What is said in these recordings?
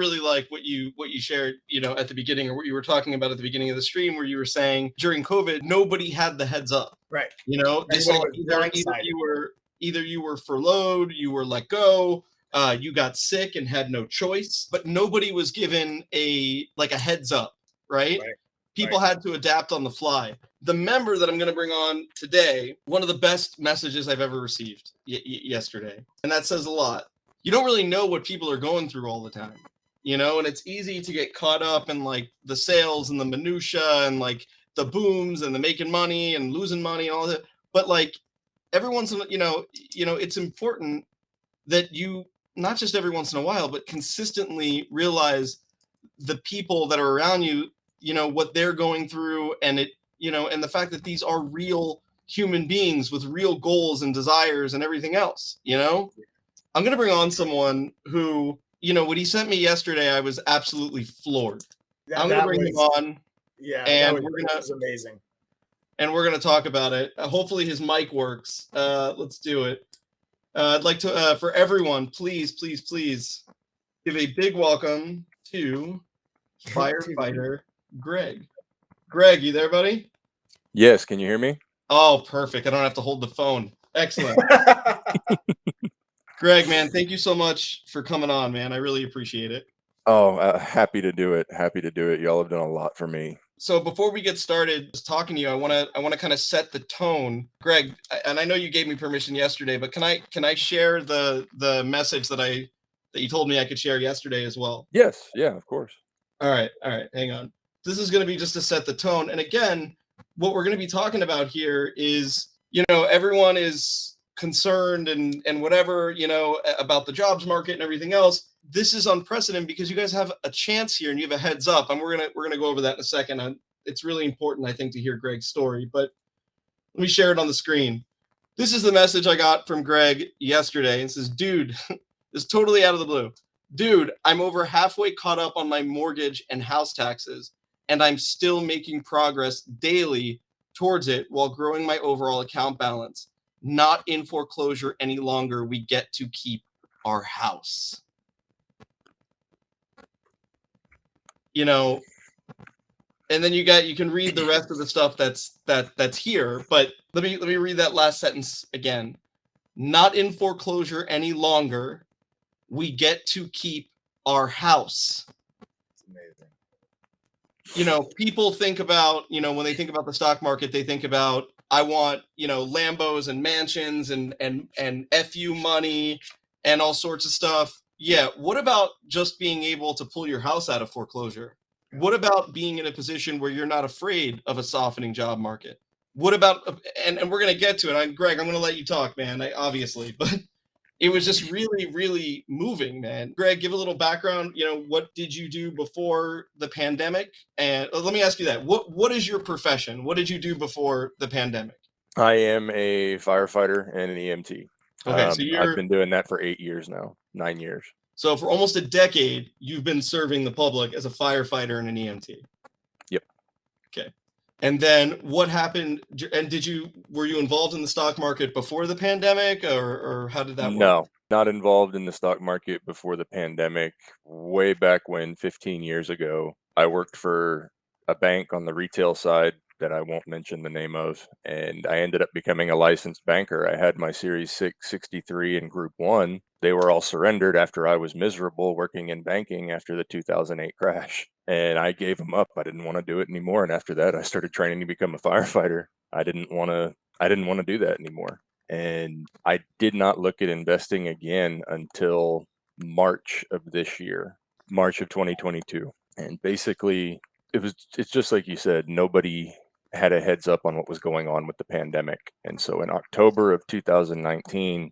really like what you shared, at the beginning, or what you were talking about at the beginning of the stream, where you were saying during COVID, nobody had the heads up. Right. This all either you were furloughed, you were let go, you got sick and had no choice, but nobody was given a heads up, right? People had to adapt on the fly. The member that I'm going to bring on today, one of the best messages I've ever received yesterday, and that says a lot. You don't really know what people are going through all the time, and it's easy to get caught up in like the sales and the minutia and like the booms and the making money and losing money and all that. But like every once in it's important that you not just every once in a while, but consistently realize the people that are around you, what they're going through, and and the fact that these are real human beings with real goals and desires and everything else. I'm going to bring on someone who, when he sent me yesterday, I was absolutely floored. I'm going to bring him on. Yeah, and that was amazing. And we're going to talk about it. Hopefully his mic works. Let's do it. I'd like to, for everyone, please give a big welcome to Firefighter Greg. Greg, you there, buddy? Yes. Can you hear me? Oh, perfect. I don't have to hold the phone. Excellent. Greg, man, thank you so much for coming on, man. I really appreciate it. Oh, happy to do it. Happy to do it. Y'all have done a lot for me. So before we get started just talking to you, I want to kind of set the tone. Greg, and I know you gave me permission yesterday, but can I share the message that you told me I could share yesterday as well? Yes. Yeah, of course. All right. Hang on. This is going to be just to set the tone. And again, what we're going to be talking about here is, everyone is concerned and whatever, about the jobs market and everything else. This is unprecedented because you guys have a chance here and you have a heads up, and we're gonna go over that in a second. It's really important, I think, to hear Greg's story, but let me share it on the screen. This is the message I got from Greg yesterday. It says, dude, this is totally out of the blue. Dude, I'm over halfway caught up on my mortgage and house taxes, and I'm still making progress daily towards it while growing my overall account balance. Not in foreclosure any longer. We get to keep our house. And then you can read the rest of the stuff that's here, but let me read that last sentence again. Not in foreclosure any longer. We get to keep our house. It's amazing. People think about, when they think about the stock market, they think about, I want, Lambos and mansions and FU money and all sorts of stuff. Yeah. What about just being able to pull your house out of foreclosure? What about being in a position where you're not afraid of a softening job market? What about, and we're going to get to it. Greg, I'm going to let you talk, man, obviously, but it was just really, really moving, man. Greg, give a little background. What did you do before the pandemic? And let me ask you that. What is your profession? What did you do before the pandemic? I am a firefighter and an EMT. Okay, so I've been doing that for 8 years now, 9 years. So for almost a decade, you've been serving the public as a firefighter and an EMT. Yep. Okay. And then what happened? And were you involved in the stock market before the pandemic, or how did that work? No, not involved in the stock market before the pandemic. Way back when, 15 years ago, I worked for a bank on the retail side that I won't mention the name of, and I ended up becoming a licensed banker. I had my Series 663 and Group 1. They were all surrendered after I was miserable working in banking after the 2008 crash. And I gave them up. I didn't want to do it anymore. And after that, I started training to become a firefighter. I didn't want to do that anymore. And I did not look at investing again until March of this year, March of 2022. And basically, it's just like you said, nobody had a heads up on what was going on with the pandemic. And so in October of 2019,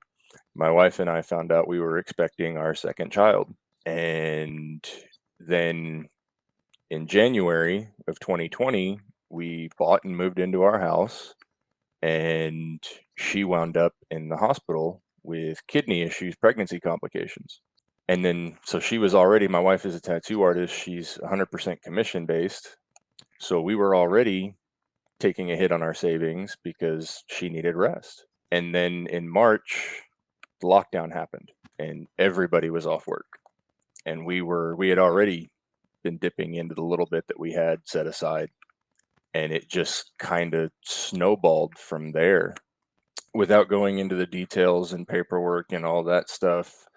my wife and I found out we were expecting our second child. And then in January of 2020, we bought and moved into our house, and she wound up in the hospital with kidney issues, pregnancy complications. And then, so she was already, my wife is a tattoo artist. She's 100% commission based. So we were already taking a hit on our savings because she needed rest. And then in March, the lockdown happened and everybody was off work. And we had already been dipping into the little bit that we had set aside, and it just kind of snowballed from there. Without going into the details and paperwork and all that stuff,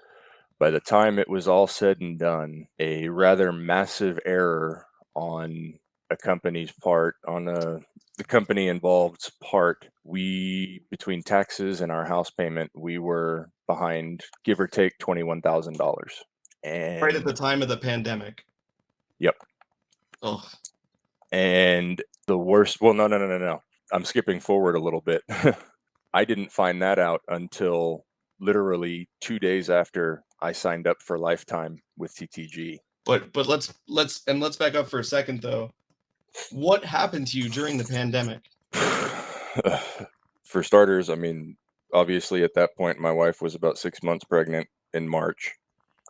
by the time it was all said and done, a rather massive error on a company's part, on the company involved's part, between taxes and our house payment, we were behind, give or take, $21,000. And right at the time of the pandemic. Yep. Oh. And the worst, well, no. I'm skipping forward a little bit. I didn't find that out until literally 2 days after I signed up for lifetime with TTG. But let's back up for a second though. What happened to you during the pandemic? For starters, I mean, obviously at that point my wife was about 6 months pregnant in March.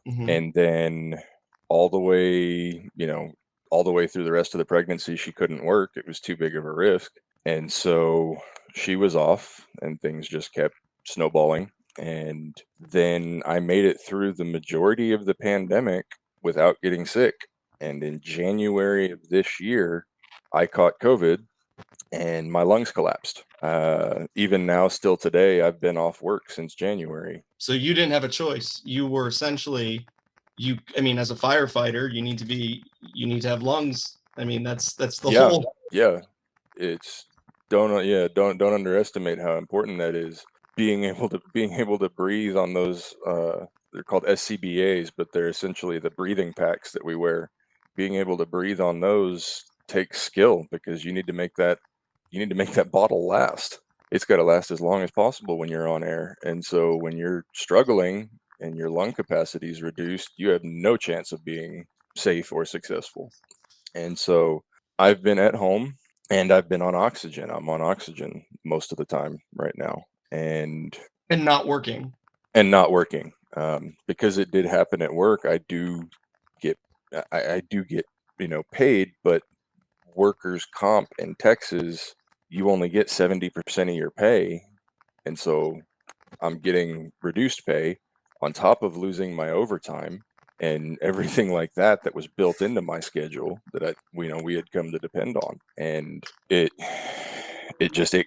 Mm-hmm. And then all the way through the rest of the pregnancy, she couldn't work. It was too big of a risk. And so she was off and things just kept snowballing. And then I made it through the majority of the pandemic without getting sick. And in January of this year, I caught COVID and my lungs collapsed. Even now, still today, I've been off work since January. So you didn't have a choice. You were essentially, I mean, as a firefighter, you need to have lungs. I mean, that's the whole. Yeah. It's don't underestimate how important that is. Being able to breathe on those, they're called SCBAs, but they're essentially the breathing packs that we wear. Being able to breathe on those takes skill, because you need to make that bottle last. It's got to last as long as possible when you're on air. And so when you're struggling and your lung capacity is reduced, you have no chance of being safe or successful. And so I've been at home and I've been on oxygen. I'm on oxygen most of the time right now, and not working. Because it did happen at work. I do get paid, but workers' comp in Texas, you only get 70% of your pay. And so I'm getting reduced pay on top of losing my overtime and everything like that was built into my schedule that we had come to depend on. And it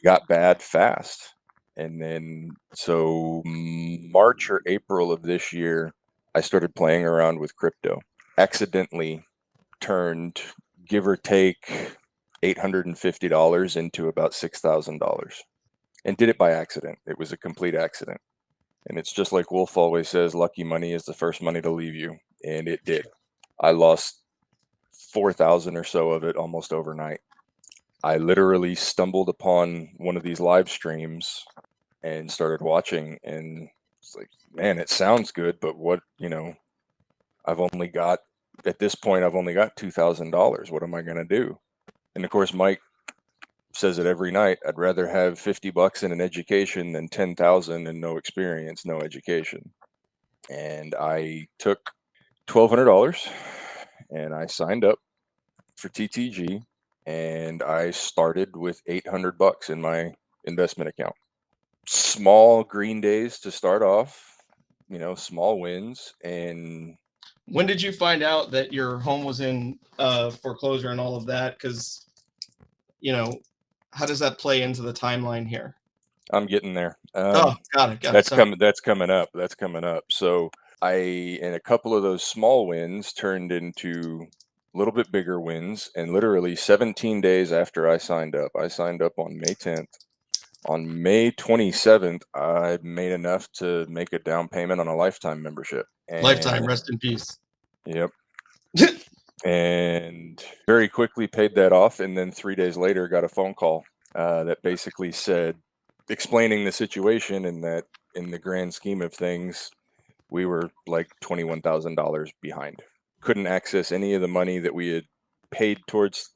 got bad fast. And then so March or April of this year, I started playing around with crypto. Accidentally turned, give or take, $850 into about $6,000, and did it by accident. It was a complete accident. And it's just like Wolf always says, lucky money is the first money to leave you. And it did. I lost 4,000 or so of it almost overnight. I literally stumbled upon one of these live streams and started watching, and it's like, man, it sounds good, but what, at this point, I've only got $2,000. What am I going to do? And of course, Mike says it every night. I'd rather have $50 in an education than 10,000 and no experience, no education. And I took $1,200 and I signed up for TTG, and I started with $800 in my investment account. Small green days to start off, small wins. And when did you find out that your home was in foreclosure and all of that? Because, how does that play into the timeline here? I'm getting there. Got it. That's coming up. So and a couple of those small wins turned into a little bit bigger wins. And literally 17 days after I signed up on May 10th. On May 27th, I made enough to make a down payment on a lifetime membership. Lifetime, rest in peace. Yep. And very quickly paid that off. And then 3 days later, got a phone call that basically said, explaining the situation, and that in the grand scheme of things, we were like $21,000 behind. Couldn't access any of the money that we had paid towards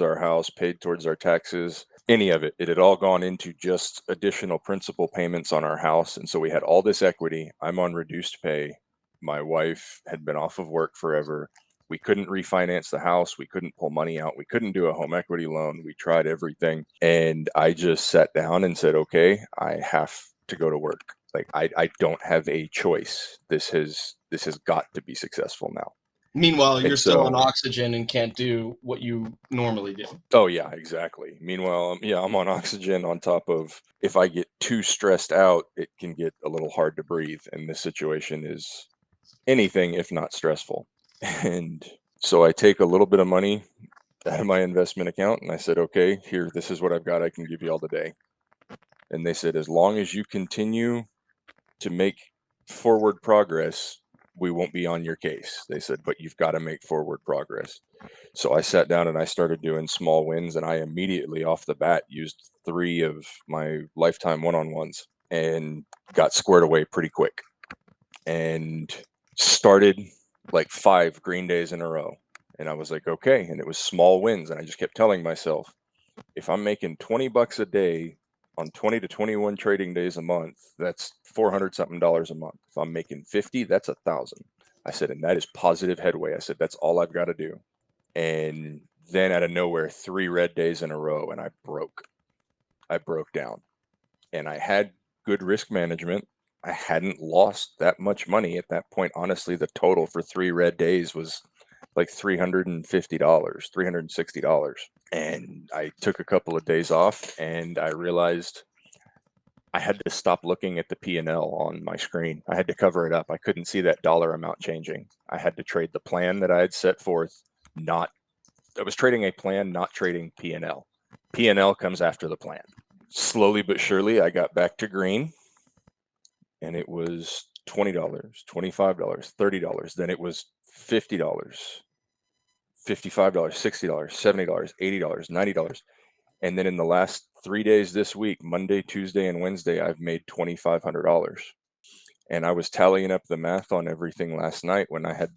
our house, paid towards our taxes, any of it. It had all gone into just additional principal payments on our house. And so we had all this equity. I'm on reduced pay. My wife had been off of work forever. We couldn't refinance the house. We couldn't pull money out. We couldn't do a home equity loan. We tried everything. And I just sat down and said, okay, I have to go to work. Like, I don't have a choice. This this has got to be successful now. Meanwhile, And you're still on so- oxygen and can't do what you normally do. Oh yeah, exactly. Meanwhile, I'm on oxygen on top of, if I get too stressed out, it can get a little hard to breathe. And this situation is anything if not stressful. And so I take a little bit of money out of my investment account and I said, okay, here, this is what I've got. I can give you all today. And they said, as long as you continue to make forward progress, we won't be on your case. They said, but you've got to make forward progress. So I sat down and I started doing small wins, and I immediately off the bat used 3 of my lifetime one-on-ones and got squared away pretty quick, and started like 5 green days in a row. And I was like, okay. And it was small wins. And I just kept telling myself, if I'm making $20 a day on 20 to 21 trading days a month, that's $400 something a month. If I'm making 50, that's 1,000. I said, and that is positive headway. I said, that's all I've got to do. And then out of nowhere, 3 red days in a row, and I broke down. And I had good risk management. I hadn't lost that much money at that point. Honestly, the total for 3 red days was like $350, $360. And I took a couple of days off, and I realized I had to stop looking at the P&L on my screen. I had to cover it up. I couldn't see that dollar amount changing. I had to trade the plan that I had set forth. I was trading a plan, not trading P&L. P&L comes after the plan. Slowly but surely, I got back to green, and it was $20, $25, $30. Then it was $50, $55, $60, $70, $80, $90. And then in the last 3 days this week, Monday, Tuesday, and Wednesday, I've made $2,500. And I was tallying up the math on everything last night when I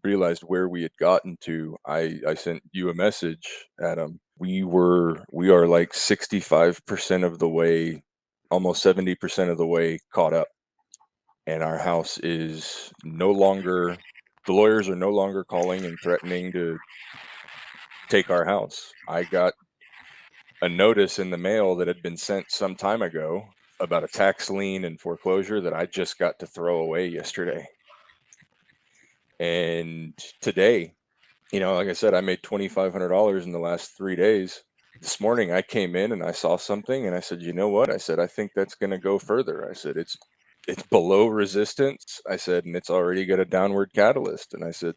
realized where we had gotten to. I sent you a message, Adam. We are like 65% of the way, almost 70% of the way caught up. And our house is no longer, the lawyers are no longer calling and threatening to take our house. I got a notice in the mail that had been sent some time ago about a tax lien and foreclosure that I just got to throw away yesterday. And today, like I said, I made $2,500 in the last 3 days. This morning I came in and I saw something and I said, you know what? I said, I think that's going to go further. I said, it's below resistance. I said, and it's already got a downward catalyst. And I said,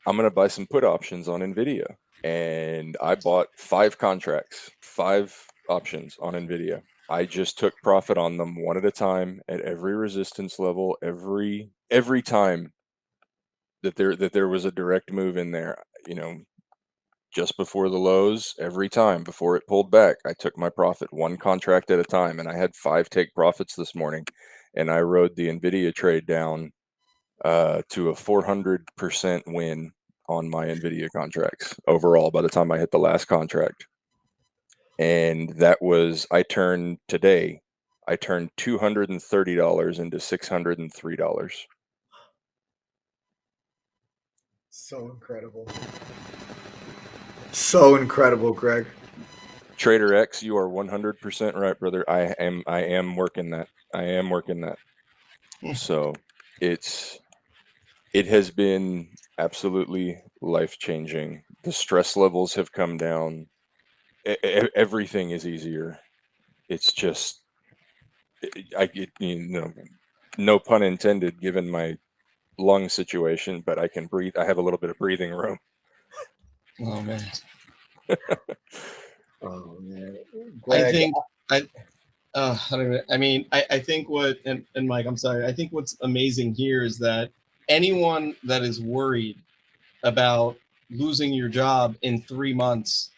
I'm going to buy some put options on NVIDIA. And I bought 5 contracts, 5 options on NVIDIA. I just took profit on them one at a time at every resistance level, every time that there was a direct move in there, just before the lows, every time before it pulled back, I took my profit 1 contract at a time. And I had 5 take profits this morning, and I rode the NVIDIA trade down to a 400% win on my NVIDIA contracts overall by the time I hit the last contract. And that was, I turned $230 into $603. So incredible. So incredible, Greg. Trader X, you are 100% right, brother. I am working that. So it has been absolutely life-changing. The stress levels have come down. Everything is easier. It's just, I get, no pun intended, given my lung situation, but I can breathe. I have a little bit of breathing room. Oh man. Oh man. I Greg, think I think what, and Mike, I'm sorry. I think what's amazing here is that anyone that is worried about losing your job in 3 months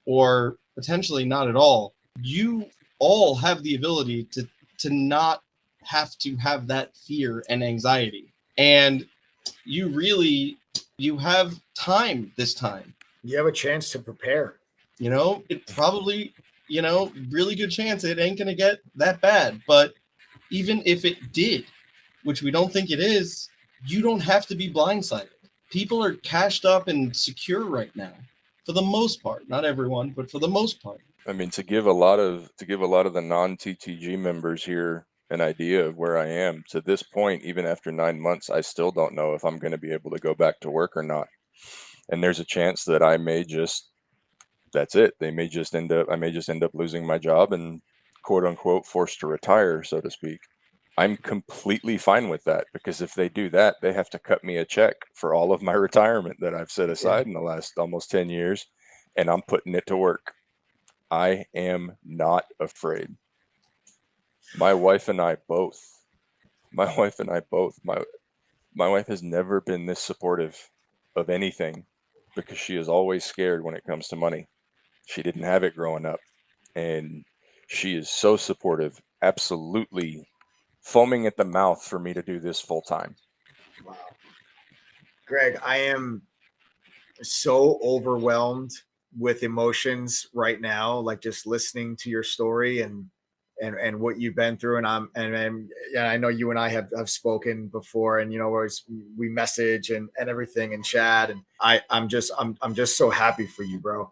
or potentially not at all, you all have the ability to not have to have that fear and anxiety. And you have time this time. you have a chance to prepare. It probably, really good chance it ain't going to get that bad. But even if it did, which we don't think it is, you don't have to be blindsided. People are cashed up and secure right now, for the most part. Not everyone, but for the most part. I mean, to give a lot of the non-TTG members here an idea of where I am. To this point, even after 9 months, I still don't know if I'm going to be able to go back to work or not. And there's a chance that I may just, that's it. I may just end up losing my job and quote unquote forced to retire, so to speak. I'm completely fine with that, because if they do that, they have to cut me a check for all of my retirement that I've set aside in the last almost 10 years, and I'm putting it to work. I am not afraid. My wife and I both, my wife has never been this supportive of anything, because she is always scared when it comes to money. She didn't have it growing up, and she is so supportive, absolutely foaming at the mouth for me to do this full time. Wow. Greg, I am so overwhelmed with emotions right now, like just listening to your story and what you've been through. And I know you and I have spoken before, and we message and everything and chat, and I'm just so happy for you, bro.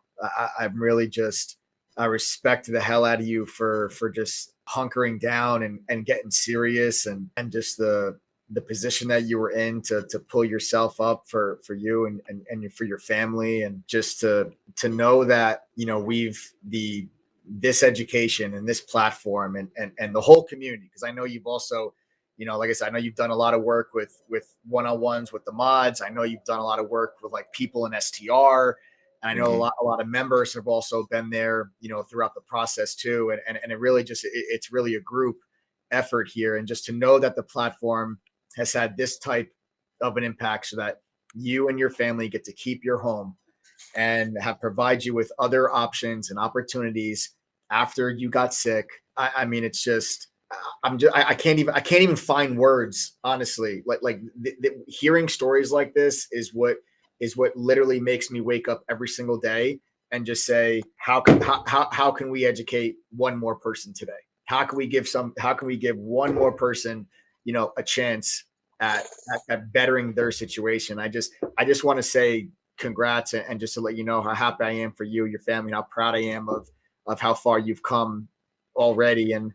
I'm really just, I respect the hell out of you for just hunkering down and getting serious, and just the position that you were in to pull yourself up for you and for your family, and just to know that this education and this platform and the whole community, because I know you've also, like I said, I know you've done a lot of work with one-on-ones with the mods. I know you've done a lot of work with like people in STR, and I know a lot of members have also been there, throughout the process too. And it really just, it's really a group effort here. And just to know that the platform has had this type of an impact, so that you and your family get to keep your home and have provide you with other options and opportunities after you got sick. I mean, it's just, I can't even find words, honestly. Hearing stories like this is what literally makes me wake up every single day and just say, how can we educate one more person today? How can we give one more person, a chance at bettering their situation? I just want to say congrats, and just to let you know how happy I am for you, your family, and how proud I am of how far you've come already. And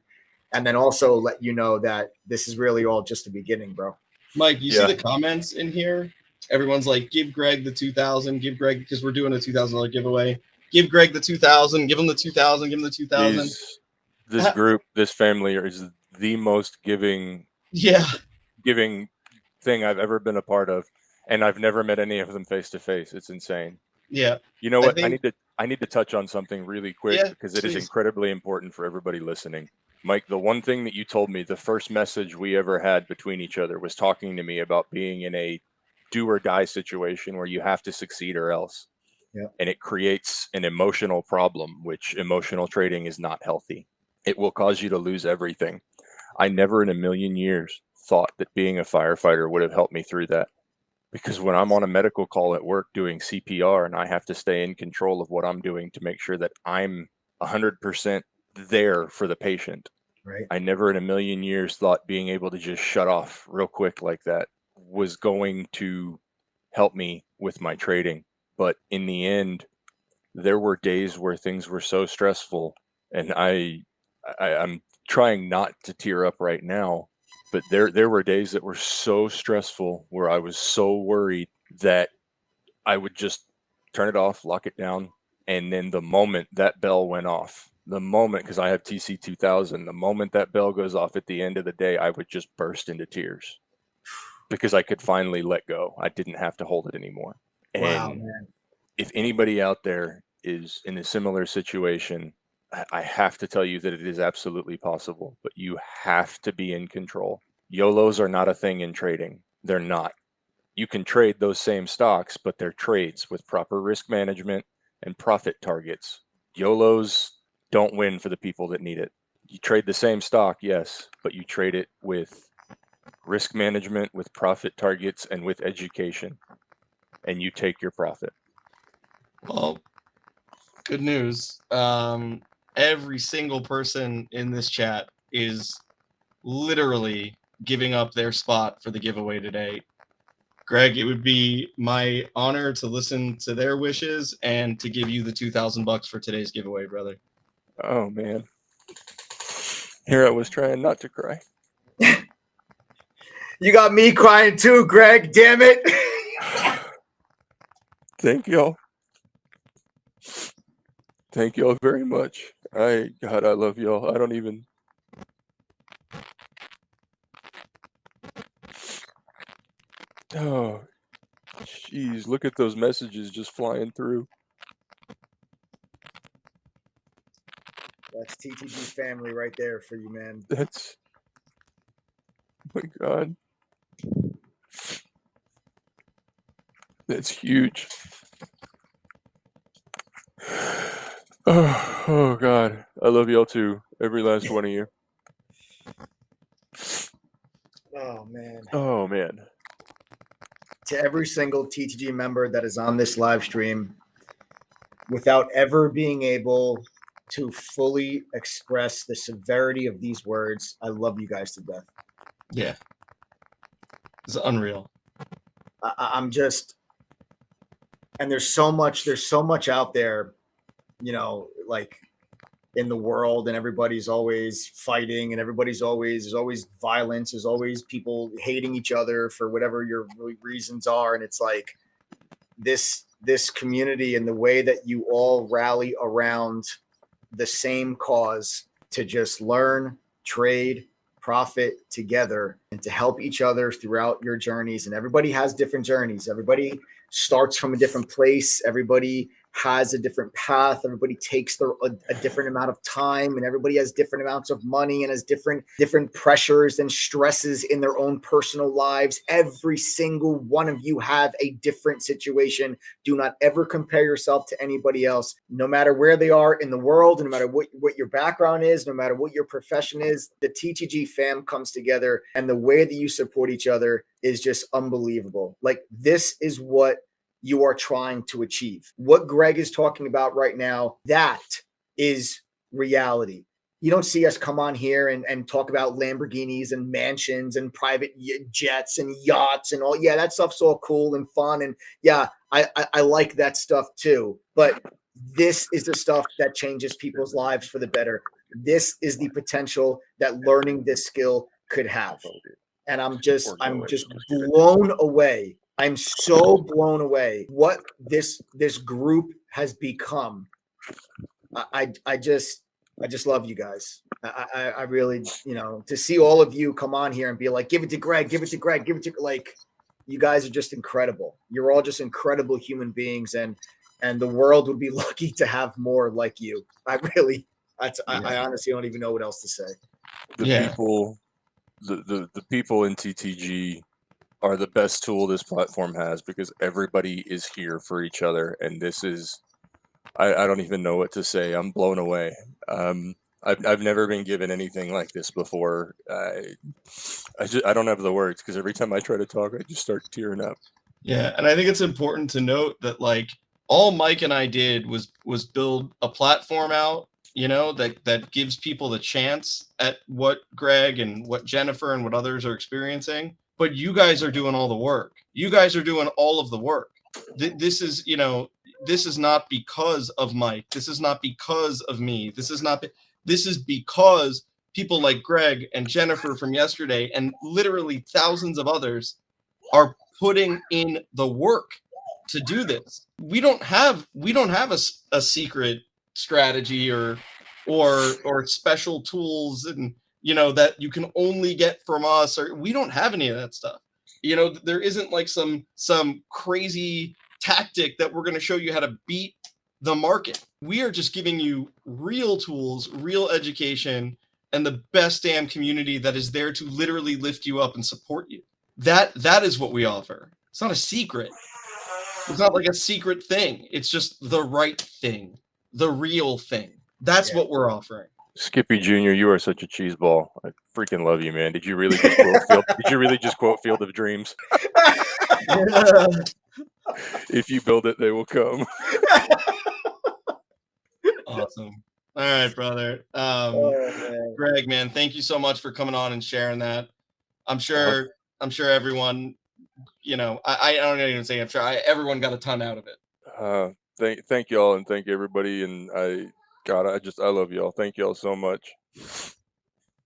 then also let you know that this is really all just the beginning, bro. Mike, you see the comments in here? Everyone's like, give Greg the 2,000, give Greg, because we're doing a $2,000 giveaway. Give Greg the 2,000, give him the 2,000, give him the 2,000. This group, this family is the most giving thing I've ever been a part of, and I've never met any of them face to face. It's insane. Yeah. You know what? I need to touch on something really quick, because it is incredibly important for everybody listening. Mike, the one thing that you told me, the first message we ever had between each other, was talking to me about being in a do or die situation where you have to succeed or else. Yeah. And it creates an emotional problem, which emotional trading is not healthy. It will cause you to lose everything. I never in a million years thought that being a firefighter would have helped me through that. Because when I'm on a medical call at work doing CPR, and I have to stay in control of what I'm doing to make sure that I'm 100% there for the patient. Right. I never in a million years thought being able to just shut off real quick like that was going to help me with my trading. But in the end, there were days where things were so stressful, and I'm trying not to tear up right now, but there were days that were so stressful where I was so worried that I would just turn it off, lock it down, and then the moment that bell went off, because I have TC 2000, the moment that bell goes off at the end of the day, I would just burst into tears, because I could finally let go. I didn't have to hold it anymore. Wow, And man. if anybody out there is in a similar situation, I have to tell you that it is absolutely possible, but you have to be in control. YOLOs are not a thing in trading. They're not. You can trade those same stocks, but they're trades with proper risk management and profit targets. YOLOs don't win for the people that need it. You trade the same stock, yes, but you trade it with risk management, with profit targets, and with education, and you take your profit. Well, good news. Every single person in this chat is literally giving up their spot for the giveaway today. Greg, it would be my honor to listen to their wishes and to give you the $2,000 for today's giveaway, brother. Oh man. Here I was trying not to cry. You got me crying too, Greg. Damn it. Thank y'all. Thank y'all very much. God, I love y'all. I don't even. Oh, jeez. Look at those messages just flying through. That's TTG's family right there for you, man. That's. Oh my God. That's huge. Oh God. I love y'all too. Every last one of you. Oh, man. Oh, man. To every single TTG member that is on this live stream, without ever being able to fully express the severity of these words, I love you guys to death. Yeah. It's unreal. I'm just, and there's so much out there, you know, like in the world, and everybody's always fighting, and there's always violence, there's always people hating each other for whatever your reasons are. And it's like this community and the way that you all rally around the same cause to just learn, trade, profit together, and to help each other throughout your journeys. And everybody has different journeys. Everybody starts from a different place. Everybody has a different path. Everybody takes a different amount of time, and everybody has different amounts of money and has different pressures and stresses in their own personal lives. Every single one of you have a different situation. Do not ever compare yourself to anybody else, no matter where they are in the world, and no matter what your background is, no matter what your profession is. The TTG fam comes together, and the way that you support each other is just unbelievable. Like, this is what you are trying to achieve. What Greg is talking about right now, that is reality. You don't see us come on here and talk about Lamborghinis and mansions and private jets and yachts and all. Yeah, that stuff's all cool and fun. And yeah, I like that stuff too. But this is the stuff that changes people's lives for the better. This is the potential that learning this skill could have. And I'm just blown away. I'm so blown away what this group has become. I just love you guys. I really, you know, to see all of you come on here and be like, give it to Greg, give it to Greg, give it to, like, you guys are just incredible. You're all just incredible human beings, and the world would be lucky to have more like you. I honestly don't even know what else to say. People, the people in TTG are the best tool this platform has, because everybody is here for each other. And this is, I don't even know what to say. I'm blown away. I've never been given anything like this before. I don't have the words, because every time I try to talk, I just start tearing up. Yeah, and I think it's important to note that, like, all Mike and I did was build a platform out, you know, that gives people the chance at what Greg and what Jennifer and what others are experiencing. But you guys are doing all the work. You guys are doing all of the work. This is, you know, this is not because of Mike. This is not because of me. This is because people like Greg and Jennifer from yesterday, and literally thousands of others, are putting in the work to do this. We don't have a secret strategy or special tools, and, you know, that you can only get from us, or we don't have any of that stuff. You know, there isn't like some crazy tactic that we're going to show you how to beat the market. We are just giving you real tools, real education, and the best damn community that is there to literally lift you up and support you. That is what we offer. It's not a secret. It's not like a secret thing. It's just the right thing, the real thing. That's what we're offering. Skippy Jr., you are such a cheeseball. I freaking love you, man. Did you really just quote Field of Dreams? Yeah. If you build it, they will come. Awesome. All right, brother. Greg, man, thank you so much for coming on and sharing that. I'm sure everyone, you know, I don't even say I'm sure everyone got a ton out of it. Thank y'all, and thank everybody, and I love y'all. Thank y'all so much.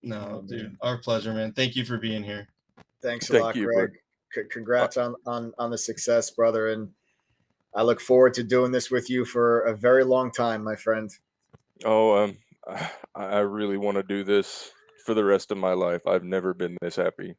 No, dude, man. our pleasure, man. Thank you for being here. Thanks a Thank lot, you, Greg. Congrats on the success, brother. And I look forward to doing this with you for a very long time, my friend. Oh, I really want to do this for the rest of my life. I've never been this happy.